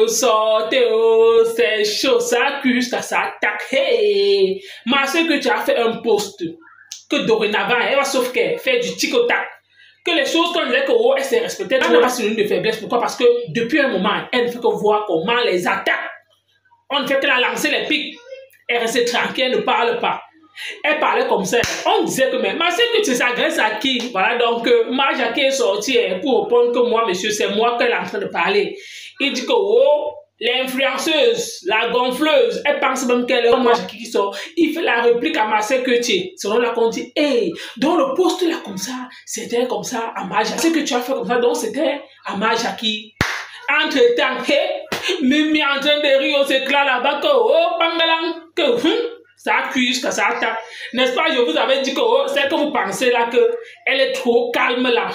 sortez, oh, c'est chaud, ça cuit, ça attaque. Hey, ma soeur que tu as fait un post, que dorénavant, elle va sauf qu'elle fait du tic-au-tac. Que les choses qu'on disait que oh, elle s'est respectée, elle n'a pas synonyme de faiblesse. Pourquoi? Parce que depuis un moment, elle ne fait que voir comment les attaques. On ne fait que la lancer les pics. Elle reste tranquille, elle ne parle pas. Elle parlait comme ça. On disait que, mais c'est que tu s'agresse à qui? Voilà, donc, ma Jackie est sortie pour répondre que moi, monsieur, c'est moi qu'elle est en train de parler. Il dit que, oh, l'influenceuse, la gonfleuse, elle pense même qu'elle est moi Jackie qui sort. Il fait la réplique à ma sécurité. Selon la qu'on dit, hey, donc le poste là comme ça, c'était comme ça à ma Jackie. Ce que tu as fait comme ça, donc c'était à ma Jackie. Entre-temps, Mimi en train de rire au éclat là-bas que, oh, pangalang, que, ça cuise, que ça attaque. N'est-ce pas, je vous avais dit que oh, c'est que vous pensez là qu'elle est trop calme là.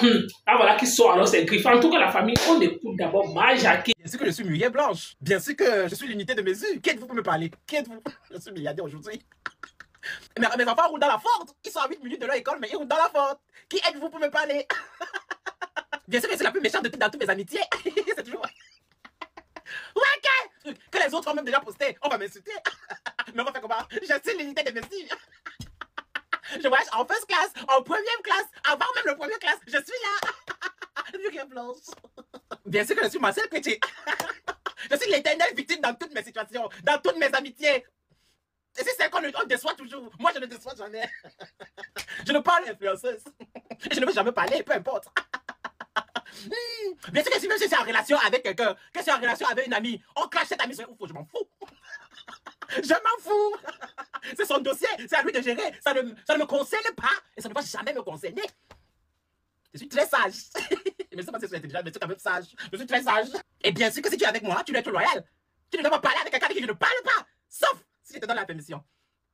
Ah voilà qui sort alors c'est griffant. En tout cas, la famille, on écoute d'abord ma Jackie. Bien sûr que je suis Muriel Blanche. Bien sûr que je suis l'unité de mesure. Qui êtes-vous pour me parler? Qui êtes-vous? Je suis milliardaire aujourd'hui. Mes enfants roulent dans la Ford. Ils sont à 8 minutes de leur école, mais ils roulent dans la Ford. Qui êtes-vous pour me parler? Bien sûr que c'est la plus méchante dans toutes mes amitiés. C'est toujours... Ouais, que les autres ont même déjà posté. On va m'insulter. Mais on va faire comment? Je suis l'unité de mesure. Je voyage en first class, en première classe, avant même le première classe. Je suis là. Muriel Blanche. Bien sûr que je suis Marcel Pétier. Je suis l'éternelle victime dans toutes mes situations, dans toutes mes amitiés. Et si c'est qu'on déçoit toujours, moi je ne déçois jamais. Je ne parle influenceuse. Je ne veux jamais parler, peu importe. Bien sûr que si même je suis en relation avec quelqu'un, que je suis en relation avec une amie, on clash cette amie sur ouf, je m'en fous. Je m'en fous. C'est son dossier, c'est à lui de gérer. Ça ne me concerne pas et ça ne va jamais me concerner. Je suis très sage. Je ne sais pas si je suis intelligent, mais je suis quand même sage. Je suis très sage. Et bien sûr que si tu es avec moi, tu dois être loyal. Tu ne dois pas parler avec quelqu'un avec qui je ne parle pas. Sauf si je te donne la permission.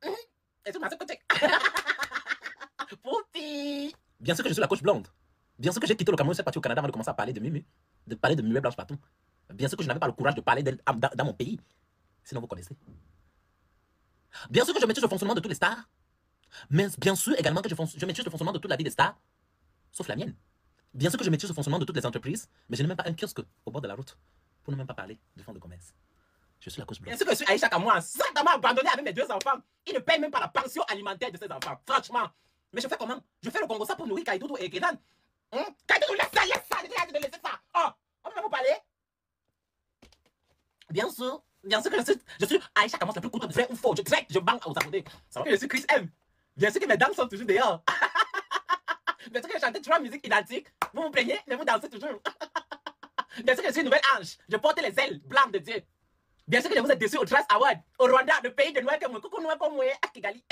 Et tu m'as ce côté. Poupi. Bien sûr que je suis la coach blonde. Bien sûr que j'ai quitté le Cameroun, je suis parti au Canada avant de commencer à parler de Mimi. De parler de Muriel Blanche partout. Bien sûr que je n'avais pas le courage de parler d'elle dans mon pays. Sinon vous connaissez. Bien sûr que je maîtrise le fonctionnement de tous les stars. Mais bien sûr également que je maîtrise le fonctionnement de toute la vie des stars. Sauf la mienne. Bien sûr que je maîtrise le fonctionnement de toutes les entreprises. Mais je n'ai même pas un kiosque au bord de la route. Pour ne même pas parler de fonds de commerce. Je suis la coach blonde. Bien sûr que je suis Aïcha Kamouan, saintement abandonné avec mes 2 enfants. Ils ne payent même pas la pension alimentaire de ces enfants. Franchement. Mais je fais comment? Je fais le Congo ça pour nourrir Kaidoudou et Kedan. Kaidoudou, laisse ça. Je vais laisser ça. Oh, on peut vous parler? Bien sûr que je suis Aïcha Kamouan, la plus courte, vrai ou faux. Je banque aux abonnés. Ça va que je suis Chris M. Bien sûr que mes dames sont toujours dehors. Bien sûr que je chantais 3 musiques identiques. Vous vous plaignez, mais vous dansez toujours. Bien sûr que je suis une nouvelle ange. Je porte les ailes blanches de Dieu. Bien sûr que je vous ai déçu au Trace Award, au Rwanda, le pays de Noël comme moi. Coucou Noël comme moi, à Kigali.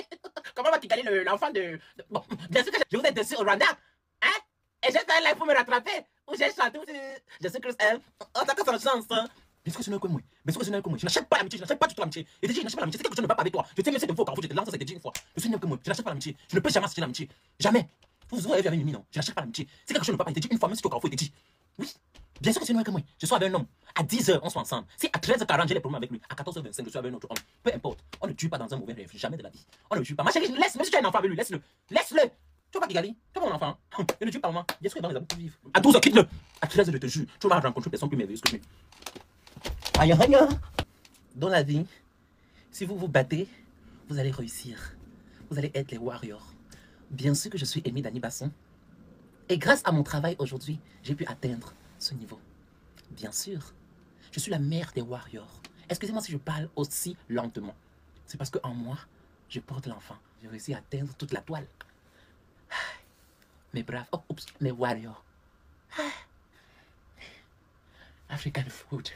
Comment va Kigali, l'enfant de... Bon, bien sûr que je vous ai déçu au Rwanda. Hein? Et j'ai fait un live pour me rattraper. Où j'ai chanté, je suis Chris M. Oh, t'as que sa chance, hein? Bien sûr que c'est Noël comme moi. Bien sûr que c'est Noël comme moi. Je n'achète pas l'amitié, je n'achète pas du tout l'amitié. Et déjà, je n'achète pas l'amitié. C'est quelque chose que je ne veux pas avec toi. Je t'ai laissé de faux quand je te lance, c'était déjà une fois. Je suis Noël comme moi. Je n'achète pas l'amitié. Je ne peux jamais acheter l'amitié. Jamais. Vous avez avec Mimi, non? Je n'achète pas l'amitié. C'est quelque chose que je ne veux pas. Il te dit une fois, même si tu es au carrefour, il te dit. Oui. Bien sûr que c'est Noël comme moi. Je suis avec un homme. À 10h, on soit ensemble. Si à 13h40, j'ai des problèmes avec lui, à 14h25, je suis avec un autre homme. Peu importe. On ne tue pas dans un mauvais rêve. Jamais de la vie. On ne tue pas. Ma chérie, laisse. Même si tu as un enfant avec lui, laisse-le. Laisse-le. Tu vas pas Kigali. Tu es mon enfant. Et ne tue pas maman. Bien sûr que dans les amours qui vivent. À 12h, quitte-le. À 13h, je te jure. Tu vas rencontrer personne plus merveilleuse que lui. Aïe, aïe. Dans la vie, si vous vous battez, vous allez réussir. Vous allez être les warriors. Bien sûr que je suis Amy Dani Basson. Et grâce à mon travail aujourd'hui, j'ai pu atteindre ce niveau. Bien sûr, je suis la mère des warriors. Excusez-moi si je parle aussi lentement. C'est parce qu'en moi, je porte l'enfant. J'ai réussi à atteindre toute la toile. Mes braves, oh, oups, mes warriors. African food.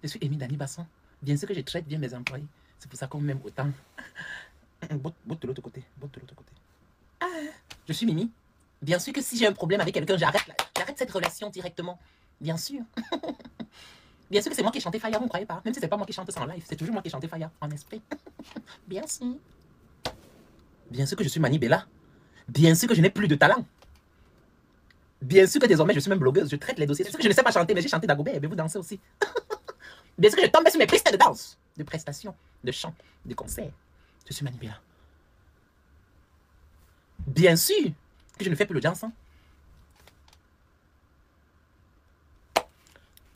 Je suis Amy Dani Basson. Bien sûr que je traite bien mes employés. C'est pour ça qu'on m'aime autant. Botte de l'autre côté. Botte de l'autre côté. Je suis Mimi. Bien sûr que si j'ai un problème avec quelqu'un, j'arrête cette relation directement. Bien sûr. Bien sûr que c'est moi qui ai chanté Fire, vous ne croyez pas? Même si c'est pas moi qui chante ça en live, c'est toujours moi qui ai chanté Fire en esprit. Bien sûr. Bien sûr que je suis Mani Bella. Bien sûr que je n'ai plus de talent. Bien sûr que désormais je suis même blogueuse, je traite les dossiers. C'est sûr que je ne sais pas chanter, mais j'ai chanté Dagobert, mais vous dansez aussi. Bien sûr que je tombe sur mes pistes de danse, de prestations, de chant, de concerts. Je suis Mani Bella. Bien sûr que je ne fais plus le danse.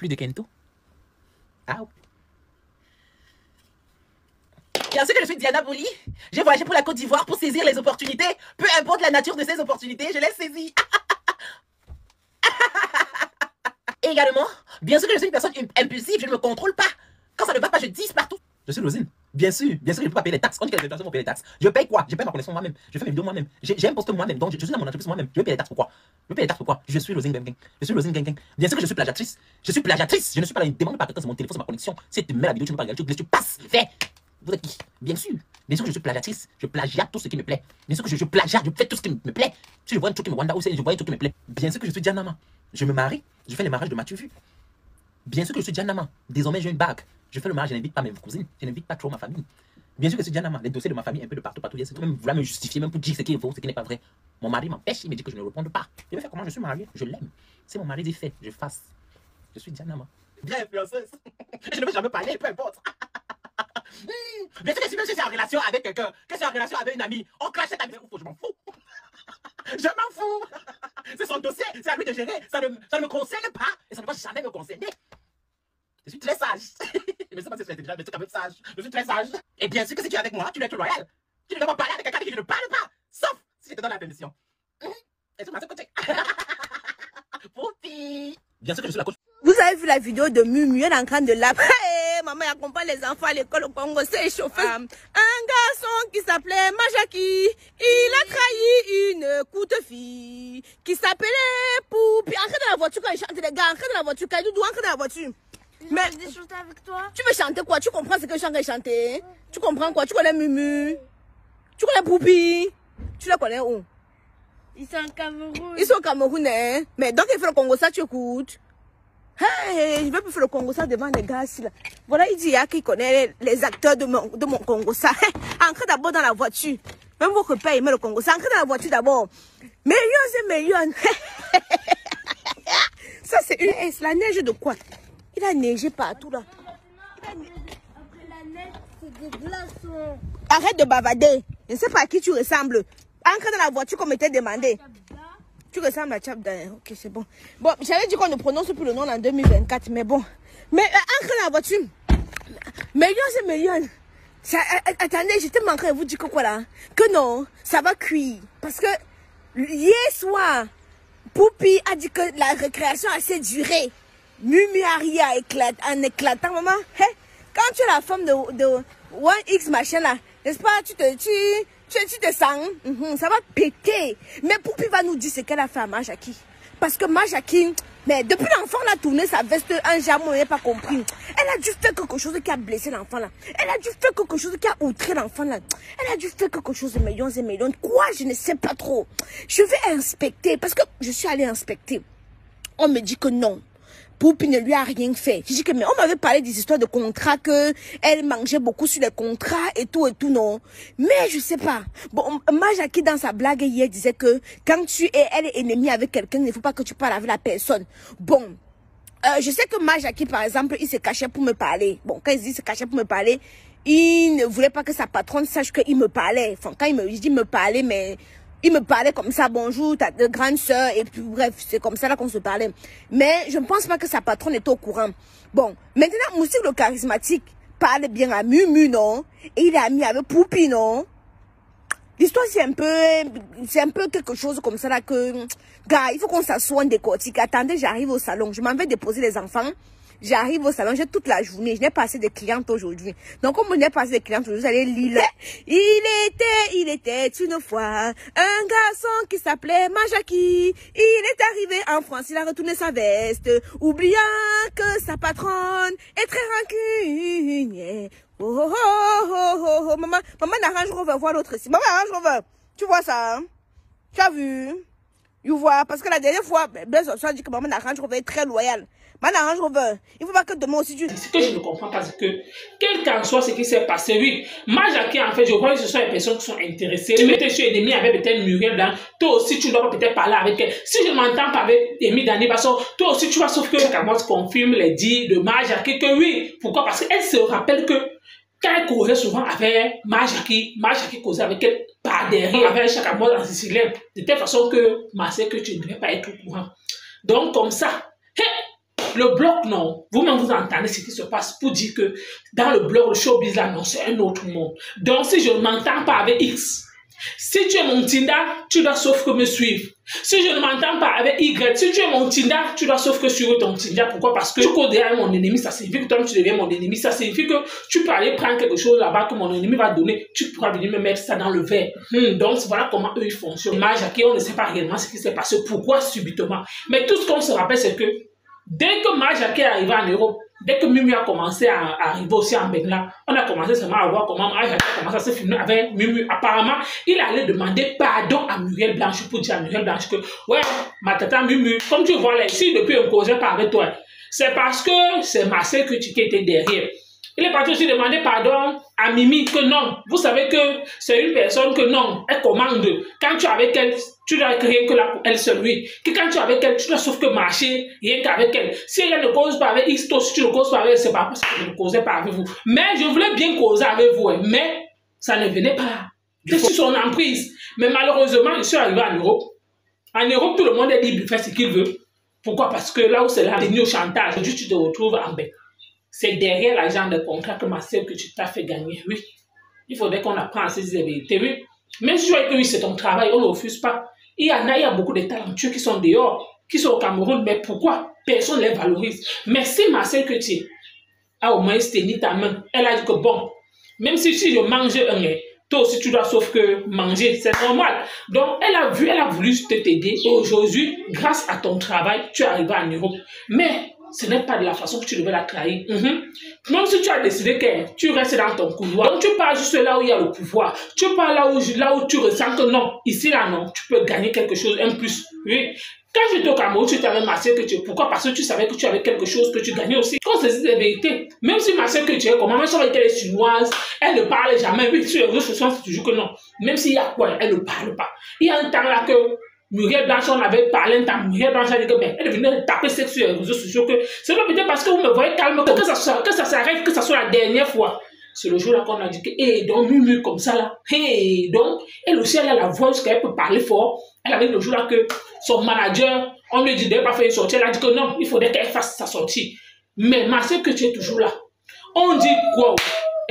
Plus de Kento. Ah. Bien sûr que je suis Diana Boli. J'ai voyagé pour la Côte d'Ivoire pour saisir les opportunités. Peu importe la nature de ces opportunités, je les saisis. Et également, bien sûr que je suis une personne impulsive, je ne me contrôle pas. Quand ça ne va pas, je dis partout. Je suis Rosine. Bien sûr que je ne peux pas payer les taxes. On dit que les personnes vont payer les taxes. Je paye quoi? Je paye ma connexion moi-même. Je fais mes vidéos moi-même. J'ai un poste moi-même. Donc je suis dans mon entreprise moi-même. Je vais payer les taxes pourquoi? Je vais payer les taxes pourquoi? Je suis Rosine Gang. Je suis Rosine Gang. Bien sûr que je suis plagiatrice. Je suis plagiatrice. Je ne suis pas là. Demande pas quelqu'un sur mon téléphone, sur ma connexion. Si tu mets la vidéo, tu ne peux pas regarder, tu passes. Fais. Vous êtes qui? Bien sûr. Bien sûr que je suis plagiatrice. Je plagiate tout ce qui me plaît. Bien sûr que je plagiate. Je fais tout ce qui me plaît. Si je vois un truc qui me wanda ou si je vois un truc qui me plaît. Bien sûr que je suis Dianama. Je me marie. Je fais les mariages de Mathieu Vu. Bien sûr que je suis Dianama. Désormais, j'ai une bague. Je fais le mariage, je n'invite pas mes cousines. Je n'invite pas trop ma famille. Bien sûr que c'est Dianama. Les dossiers de ma famille, un peu de partout. Bien sûr, même vouloir me justifier, même pour dire ce qui est faux, ce qui n'est pas vrai. Mon mari m'empêche, il me dit que je ne réponds pas. Je vais faire comment? Je suis marié. Je l'aime. Si mon mari dit fait, je fasse. Je suis Dianama. Bien influenceuse. Je ne veux jamais parler, peu importe. Bien sûr que si même je suis en relation avec quelqu'un, que je suis en relation avec une amie, on clash cette amie, je m'en fous. Je m'en fous. C'est son dossier, c'est à lui de gérer. Ça ne me concerne pas et ça ne va jamais me concerner. Je suis très sage. Je ne sais pas si c'est intelligent, mais c'est quand même sage. Je suis très sage. Et bien sûr que si tu es avec moi, tu dois être loyal. Tu ne dois pas parler avec quelqu'un qui ne parle pas. Sauf si je te donne la permission. Et tu m'as côté. Pouti. Bien sûr que je suis la coach. Vous avez vu la vidéo de Mumu, elle est en train de la... Hey, maman accompagne les enfants à l'école au Congo, c'est chauffé. Un garçon qui s'appelait Majaki, il a trahi une courte fille qui s'appelait Poupi. Entre dans la voiture quand il chante, les gars, entre dans la voiture, quand il doit entrer dans la voiture. Mais je vais chanter avec toi. Tu veux chanter quoi? Tu comprends ce que je chante et chanter? Tu comprends quoi? Tu connais Mumu? Tu connais Poupi? Tu la connais où? Ils sont au Cameroun. Ils sont au Cameroun, hein? Mais donc il fait le Congo, ça tu écoutes? Hey, je vais plus faire le Congo ça devant les gars ici là. Voilà, il dit il y a qui connaît les acteurs de mon Congo ça. Entrez d'abord dans la voiture. Même votre père il met le Congo ça. Entrez dans la voiture d'abord. Millions et millions. Ça c'est une... Hey, c'est la neige de quoi? Il a neigé partout là. Après la neige, c'est des glaçons. Arrête de bavader. Je ne sais pas à qui tu ressembles. Entre dans la voiture comme était demandé. Tu ressembles à Tchabda. Ok, c'est bon. Bon, j'avais dit qu'on ne prononce plus le nom en 2024, mais bon. Mais entre dans la voiture. Millions et millions. Attendez, je te manquerai vous dire que quoi là? Que non, ça va cuire. Parce que hier soir, Poupi a dit que la récréation a assez duré. Mumu Aria éclate, en éclatant, maman. Hey, quand tu es la femme de 1X machin là, n'est-ce pas, tu te sens, ça va péter. Mais Poupi va nous dire ce qu'elle a fait à Majaki. Parce que Majaki, mais depuis l'enfant l'a tourné sa veste un jamais, on n'a pas compris. Elle a dû faire quelque chose qui a blessé l'enfant là. Elle a dû faire quelque chose qui a outré l'enfant là. Elle a dû faire quelque chose de millions et millions. Quoi, je ne sais pas trop. Je vais inspecter parce que je suis allée inspecter. On me dit que non. Poupi ne lui a rien fait. Je dis que mais on m'avait parlé des histoires de contrats, que elle mangeait beaucoup sur les contrats et tout, non. Mais je sais pas. Bon, Majaki dans sa blague hier disait que quand elle est ennemie avec quelqu'un, il ne faut pas que tu parles avec la personne. Bon, je sais que Majaki par exemple, il se cachait pour me parler. Bon, quand il dit se cachait pour me parler, il ne voulait pas que sa patronne sache qu'il me parlait. Enfin, quand il dit me parler, mais il me parlait comme ça, bonjour, ta grande soeur, et puis bref, c'est comme ça là qu'on se parlait. Mais je ne pense pas que sa patronne était au courant. Bon, maintenant, Moustique le charismatique parle bien à Mumu, non? Et il est ami avec Poupi, non? L'histoire, c'est un peu quelque chose comme ça là que, gars, il faut qu'on s'assoie, on décortique. Attendez, j'arrive au salon, je m'en vais déposer les enfants. J'arrive au salon, j'ai toute la journée. Je n'ai pas assez de clientes aujourd'hui. Donc, comme je n'ai pas assez de clientes aujourd'hui, vous allez lire. Il était une fois un garçon qui s'appelait Majaki. Il est arrivé en France, il a retourné sa veste, oubliant que sa patronne est très rancunière. Oh, oh, oh, oh, oh. Maman n'arrange Rover, voir l'autre ici. Maman arrange Rover. Tu vois ça? Hein? Tu as vu? Tu vois? Parce que la dernière fois, Blaise a dit que maman n'arrange Rover est très loyale. Maman arrange Rover. Il faut pas que demain aussi tu... Ce que je ne comprends pas, c'est que, quel qu'en soit ce qui s'est passé, oui, Majaki, en fait, je vois que ce sont les personnes qui sont intéressées. Tu étais sur Ennemi avec peut-être Muriel Dan, toi aussi, tu dois peut-être parler avec elle. Si je m'entends pas avec Ennemi Dani, parce que toi aussi, tu vois, sauf que Kamot confirme les dits de Majaki, que oui. Pourquoi? Parce qu'elle se rappelle que quand elle causait souvent avec Majaki causait avec elle par derrière, avec Chakamot en sicilien, de telle façon que, ma sœur, que tu ne devais pas être au courant. Donc, comme ça, hey, Le blog, non. Vous-même, vous entendez ce qui se passe pour dire que dans le blog, le showbiz, là, non, c'est un autre monde. Donc, si je ne m'entends pas avec X, si tu es mon Tinder, tu dois sauf que me suivre. Si je ne m'entends pas avec Y, si tu es mon Tinder, tu dois sauf que suivre ton Tinder. Pourquoi? Parce que tu cours derrière mon ennemi, ça signifie que toi tu deviens mon ennemi. Ça signifie que tu peux aller prendre quelque chose là-bas que mon ennemi va donner. Tu pourras venir me mettre ça dans le verre. Donc voilà comment eux ils fonctionnent. Majaki, on ne sait pas réellement ce qui s'est passé. Pourquoi subitement? Mais tout ce qu'on se rappelle, c'est que dès que Majaki est arrivé en Europe, dès que Mumu a commencé à arriver aussi en Bengla, on a commencé seulement à voir comment Majaki a commencé à se filmer avec Mumu. Apparemment, il allait demander pardon à Muriel Blanche pour dire à Muriel Blanche que ouais, ma tata Mumu, comme tu vois là, ici depuis un cause pas avec toi, c'est parce que c'est ma soeur que tu étais derrière. Il est parti aussi demander pardon à Mimi que non, vous savez que c'est une personne que non, elle commande. Quand tu es avec elle, tu dois rien que là pour elle seule, oui. Que quand tu es avec elle, tu dois sauf que marcher, rien qu'avec elle. Si elle ne cause pas avec X, toi, si tu ne causes pas avec elle, c'est pas parce que je ne causais pas avec vous. Mais je voulais bien causer avec vous, hein, mais ça ne venait pas. Je suis son emprise. Mais malheureusement, je suis arrivé en Europe. En Europe, tout le monde est libre de faire ce qu'il veut. Pourquoi? Parce que là où c'est là, tenu au chantage, aujourd'hui tu te retrouves en bain. C'est derrière l'agent de contrat que ma soeur que tu t'as fait gagner, oui. Il faudrait qu'on apprenne à se dire la vérité, oui. Même si tu vois que oui, c'est ton travail, on ne refuse pas. Il y a beaucoup de talentueux qui sont dehors, qui sont au Cameroun, mais pourquoi personne ne les valorise? Mais si ma soeur que tu as au moins tenu ta main, elle a dit que bon, même si je mange un lait, toi aussi tu dois sauf que manger, c'est normal. Donc elle a voulu t'aider. Aujourd'hui, grâce à ton travail, tu es arrivé en Europe. Mais ce n'est pas de la façon que tu devais la trahir. Même si tu as décidé que tu restes dans ton couloir, donc tu pars juste là où il y a le pouvoir. Tu pars là où tu ressens que non, ici là non, tu peux gagner quelque chose, un plus. Oui. Quand j'étais au Cameroun, tu t'avais massé que tu... Pourquoi? Parce que tu savais que tu avais quelque chose que tu gagnais aussi. Quand c'est la vérité, même si ma soeur que tu es, comment même si elle est chinoise, elle ne parle jamais. Oui, sur les réseaux sociaux, c'est toujours que non. Même s'il y a quoi, elle ne parle pas. Il y a un temps là que Muriel Blanche, on avait parlé un temps, Muriel Blanche a dit que ben, elle venait taper sexe sur les réseaux sociaux, que c'est peut-être parce que vous me voyez calme, que ça s'arrête, que ça soit la dernière fois. C'est le jour là qu'on a dit que, hé, donc Mumu comme ça là, hé, donc, elle aussi, elle a la voix jusqu'à elle peut parler fort. Elle avait le jour là que son manager, on lui dit de ne pas faire une sortie, elle a dit que non, il faudrait qu'elle fasse sa sortie. Mais ma soeur que tu es toujours là, on dit quoi?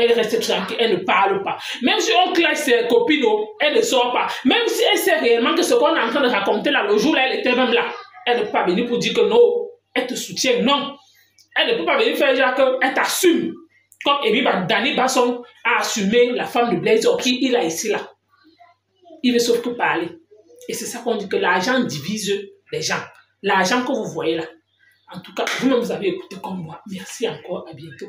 Elle reste tranquille, elle ne parle pas. Même si on classe ses copines, elle ne sort pas. Même si elle sait réellement que ce qu'on est en train de raconter là, le jour là, elle était même là. Elle ne peut pas venir pour dire que non, elle te soutient, non. Elle ne peut pas venir faire genre qu'elle t'assume. Comme Dani Basson a assumé la femme de Blaise qui il a ici là. Il veut sauf que parler. Et c'est ça qu'on dit que l'argent divise les gens. L'argent que vous voyez là. En tout cas, vous-même vous avez écouté comme moi. Merci encore, à bientôt.